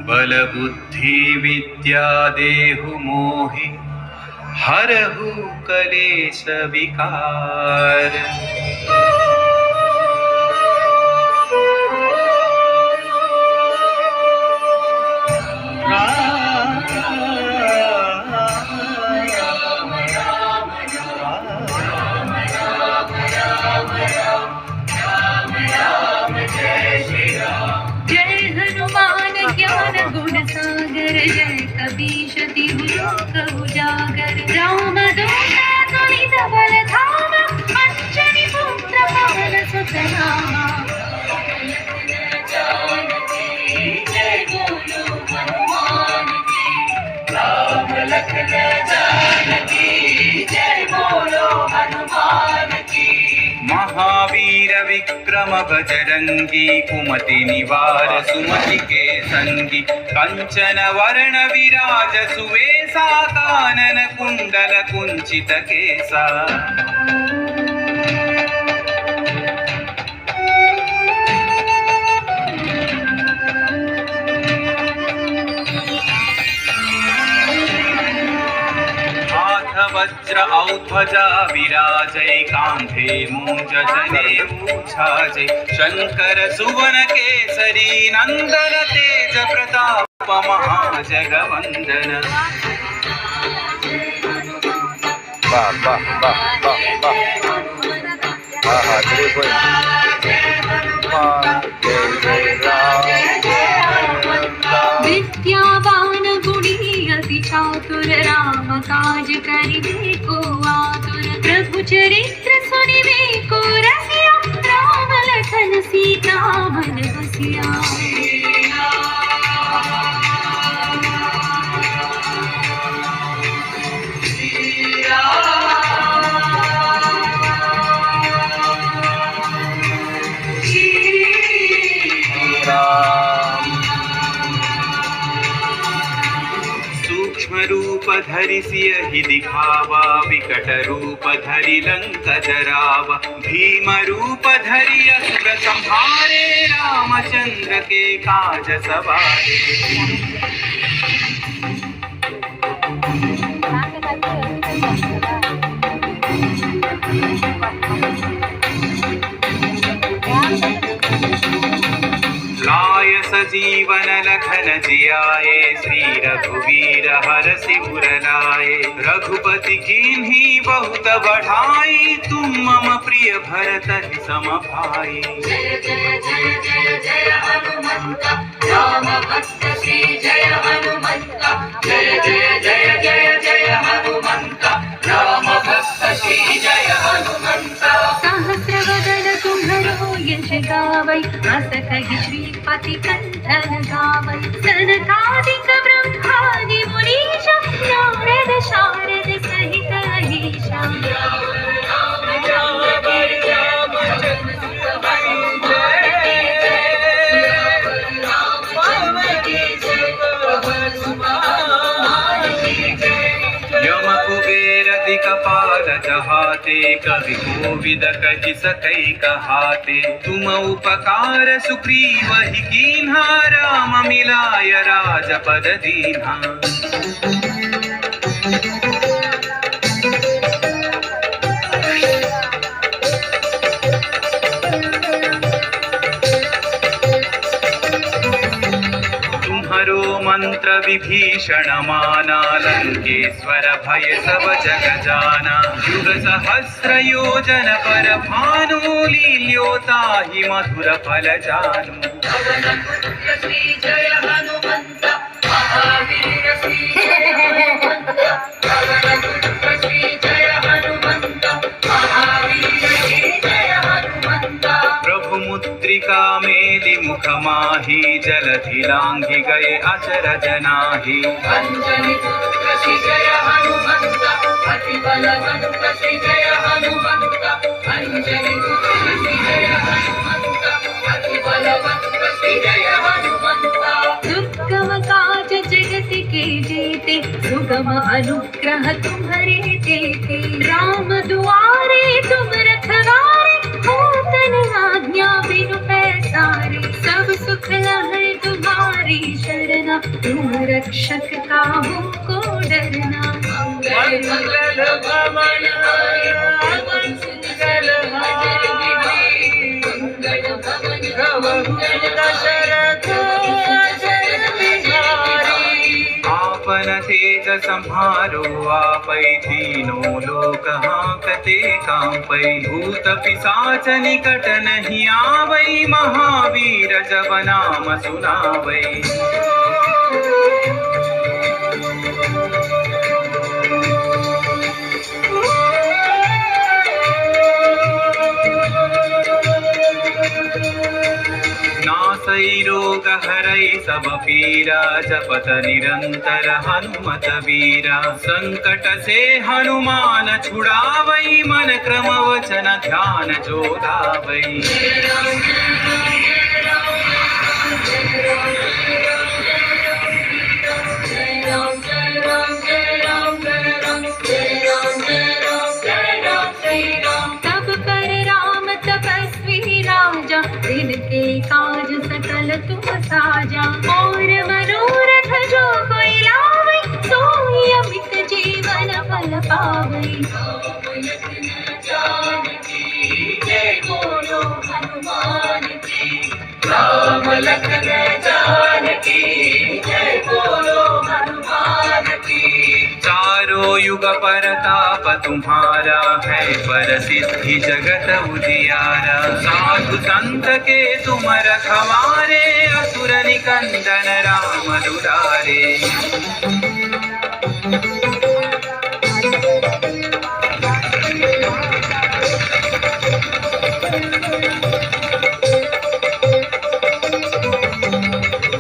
बल बुद्धि विद्या देहु मोहि हरहु कलेश विकार। जय हनुमान ज्ञान गुण सागर जय कपीश तिहु लोक उजागर। राम दूत तुलित बल धामा अंजनी पुत्र पवन सुत नामा। जय बोलो हनुमान की राम लखन जानकी। जय बोलो हनुमान की। महावीर विक्रम बजरंगी कुमति निवार सुमति के संगी। कंचन वर्ण विराज सुवेशा कानन कुंडल कुंचित केसा। वज्र औध्वजा विराजै कांधे मूंज जनेऊ छाजै। शंकर सुवन केसरी नंदन तेज प्रताप महाजगवंदन। वाह वाह वाह वाह वाह। विद्यावान गुणी अति चातुर राम काज करिबे को आतुर। प्रभु चरित्र सुनिबे को रसिया राम लखन सीता मन बसिया। रूप धरि सियहि दिखावा विकट रूप धरि लंक जरावा। भीम रूप धरि असुर संहारे रामचंद्र के काज सवारे। लाय सजीवन लखन जियाए श्री रघुवीर हरषि उर लाए। रघुपति कीन्ही बहुत बढ़ाई तुम मम प्रिय भरत सम भाई। जय जय जय जय जय हनुमंत राम भक्त श्री जय हनुमंत। जय जय जय जय जय हनुमंत राम भक्त श्री जय हनुमंत। सहस्रवदन तुम्हरो यश गावै अस कहि श्रीपति कंठन गावै। सनकादिक ब्रह्मादि मुनीश नारद शारद सहित अहीशा। यम कुबेर दिक्पाल जहाते कवि कोविद कहि सकै कहाते। तुम उपकार सुग्रीवहि कीन्हा राम मिलाय राजपद दीन्हा। तुम्हरो मंत्र विभीषण माना लंकेश्वर भय सब जग जाना। युग सहस्र योजन पर भानु लील्योताहि मधुर फल जानु। श्री जय हनुमंत महावीर श्री जय हनुमंत। श्री जय हनुमंत महावीर श्री जय हनुमंत। प्रभु मुद्रिका मेलि मुख माहि जलधि लांघि गए अचरज नाहि। अंजनी पुत्र श्री जय हनुमंत अति बलवंत श्री जय हनुमंत। अंजनी पुत्र श्री जय हनुमंत अति बलवंत श्री जय हनुमंत। दुर्गम काज जगत के जेते सुगम अनुग्रह तुम्हारे तेते। राम दुआरे तुम रखवारे होतन आज्ञा बिनु पैसारे। सब सुख लहै तुम्हारी शरण करना, तुम रक्षक का हमको डरना। मंगल भवन आपन तेज संहारो आपै तीनों लोक हाँकते कांपै। भूत पिशाच निकट नहीं आवै, महावीर जब नाम सुनावै। नासै रोग हरै सब पीरा, जपत निरंतर हनुमत वीरा। संकट से हनुमान छुड़ावै, मन क्रम वचन ध्यान जो लावै। तब पर राम तपस्वी राजा, दिन के काज सकल तुम साजा। और मनोरथ जो कोई लावै, सोई अमित जीवन फल पावै। जय बोलो हनुमान की, राम लखन जानकी, जय बोलो हनुमान की। चारों युग परताप तुम्हारा है, परसिद्धि जगत उजियारा। साधु संत के तुम रखवारे, असुर निकंदन राम दुलारे।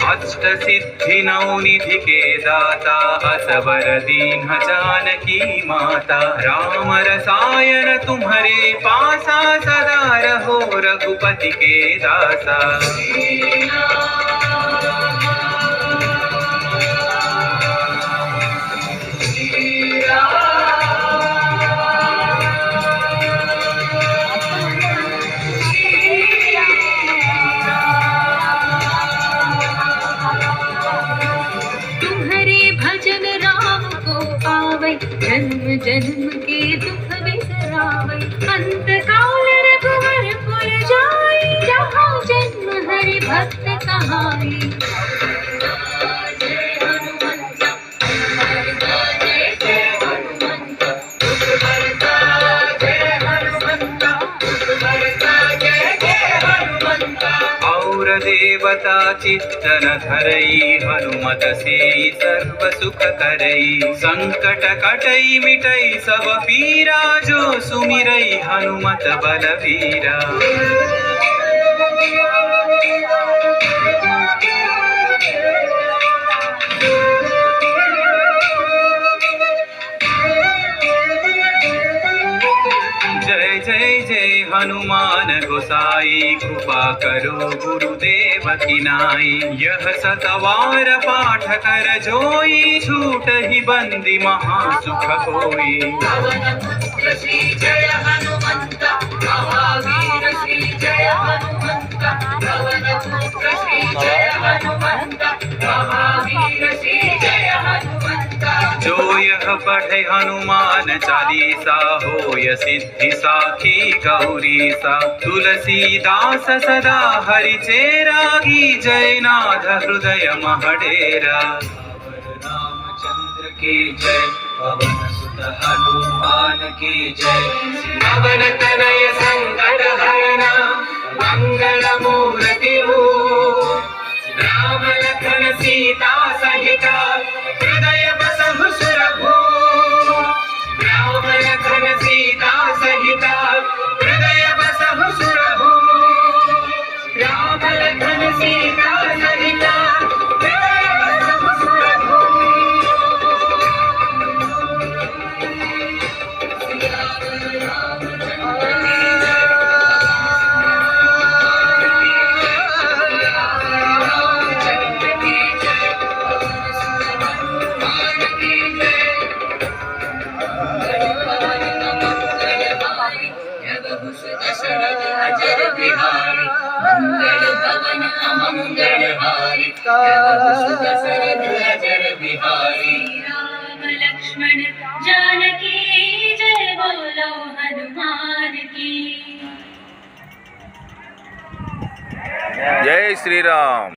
अष्ट सिद्धि नौ निधि के दाता, असवर दीन जानकी माता। राम रसायन तुम्हारे पासा, सदा रहो रघुपति के दासा। जन्म जन्म के दुख बिसरावै, अंत काल रघुवर पुर जाई। जहाँ जन्म हरि भक्त कहाई। और देवता चित्तन धरई, हनुमत से सर्व सुख करई। संकट कटई मिटई सब पीरा, जो सुमिरई हनुमत बलवीरा। जय जय जय हनुमान गोसाई, कृपा करो गुरुदेव की नाई। यह सतवार पाठ कर जोई, छूट ही बंदी महासुख होई। पवन पुत्र श्री जय हनुमंत, महावीर श्री जय हनुमंत। पवन पुत्र श्री जय हनुमंत, महावीर श्री जय हनुमंत। जो यह पढ़े हनुमान चालीसा, होय सिद्धि साखी गौरीसा। तुलसीदास सदा हरि चेरा, की जय नाथ हृदय महडेरा। रामचंद्र की जय, पवन सुत हनुमान की जय। पवन तनय संकट हरना, मंगल मूर्ति रूप। राम लखन सीता सहिता, हृदय बसहु सुरभूप। राम लखन सीता सहिता, हृदय बसहु सुरभूप। राम लखन सीता सहिता, हृदय बसहु सुरभूप। श्री राम लक्ष्मण जानकी जय बोलो हनुमान की। जय श्री राम।